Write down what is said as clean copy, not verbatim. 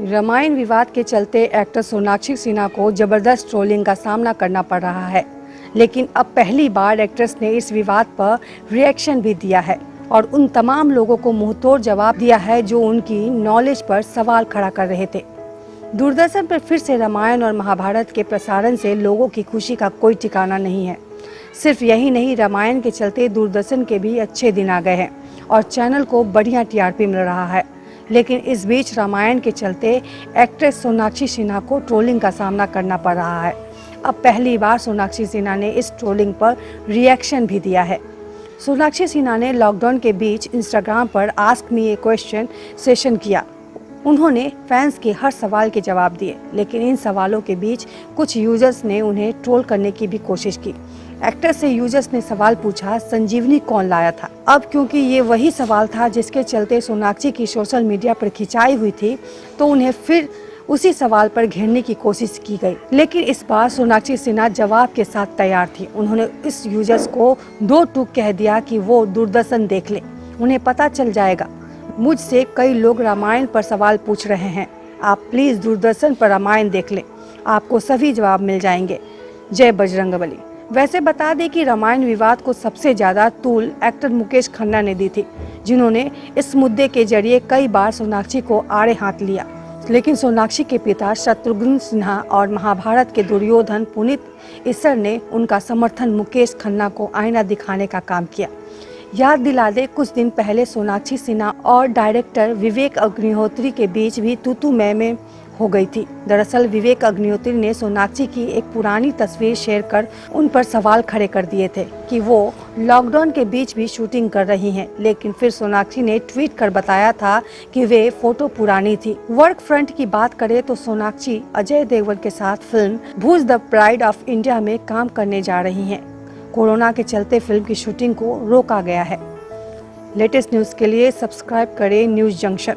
रामायण विवाद के चलते एक्टर सोनाक्षी सिन्हा को जबरदस्त ट्रोलिंग का सामना करना पड़ रहा है, लेकिन अब पहली बार एक्ट्रेस ने इस विवाद पर रिएक्शन भी दिया है और उन तमाम लोगों को मुंहतोड़ जवाब दिया है जो उनकी नॉलेज पर सवाल खड़ा कर रहे थे। दूरदर्शन पर फिर से रामायण और महाभारत के प्रसारण से लोगों की खुशी का कोई ठिकाना नहीं है। सिर्फ यही नहीं, रामायण के चलते दूरदर्शन के भी अच्छे दिन आ गए हैं और चैनल को बढ़िया टीआरपी मिल रहा है। लेकिन इस बीच रामायण के चलते एक्ट्रेस सोनाक्षी सिन्हा को ट्रोलिंग का सामना करना पड़ रहा है। अब पहली बार सोनाक्षी सिन्हा ने इस ट्रोलिंग पर रिएक्शन भी दिया है। सोनाक्षी सिन्हा ने लॉकडाउन के बीच इंस्टाग्राम पर आस्क मी ए क्वेश्चन सेशन किया। उन्होंने फैंस के हर सवाल के जवाब दिए, लेकिन इन सवालों के बीच कुछ यूजर्स ने उन्हें ट्रोल करने की भी कोशिश की। एक्टर से यूजर्स ने सवाल पूछा, संजीवनी कौन लाया था। अब क्योंकि ये वही सवाल था जिसके चलते सोनाक्षी की सोशल मीडिया पर खिंचाई हुई थी, तो उन्हें फिर उसी सवाल पर घेरने की कोशिश की गई। लेकिन इस बार सोनाक्षी सिन्हा जवाब के साथ तैयार थी। उन्होंने इस यूजर्स को दो टूक कह दिया कि वो दूरदर्शन देख ले, उन्हें पता चल जाएगा। मुझसे कई लोग रामायण पर सवाल पूछ रहे हैं, आप प्लीज़ दूरदर्शन पर रामायण देख लें, आपको सभी जवाब मिल जाएंगे। जय बजरंगबली। वैसे बता दें कि रामायण विवाद को सबसे ज़्यादा तूल एक्टर मुकेश खन्ना ने दी थी, जिन्होंने इस मुद्दे के जरिए कई बार सोनाक्षी को आड़े हाथ लिया। लेकिन सोनाक्षी के पिता शत्रुघ्न सिन्हा और महाभारत के दुर्योधन पुनीत इस्सर ने उनका समर्थन मुकेश खन्ना को आईना दिखाने का काम किया। याद दिला दे, कुछ दिन पहले सोनाक्षी सिन्हा और डायरेक्टर विवेक अग्निहोत्री के बीच भी तू मैं हो गई थी। दरअसल विवेक अग्निहोत्री ने सोनाक्षी की एक पुरानी तस्वीर शेयर कर उन पर सवाल खड़े कर दिए थे कि वो लॉकडाउन के बीच भी शूटिंग कर रही हैं, लेकिन फिर सोनाक्षी ने ट्वीट कर बताया था कि वे फोटो पुरानी थी। वर्क फ्रंट की बात करें तो सोनाक्षी अजय देवगन के साथ film Bhuj the pride of India में काम करने जा रही हैं। कोरोना के चलते फिल्म की शूटिंग को रोका गया है। लेटेस्ट न्यूज़ के लिए सब्सक्राइब करें न्यूज़ जंक्शन।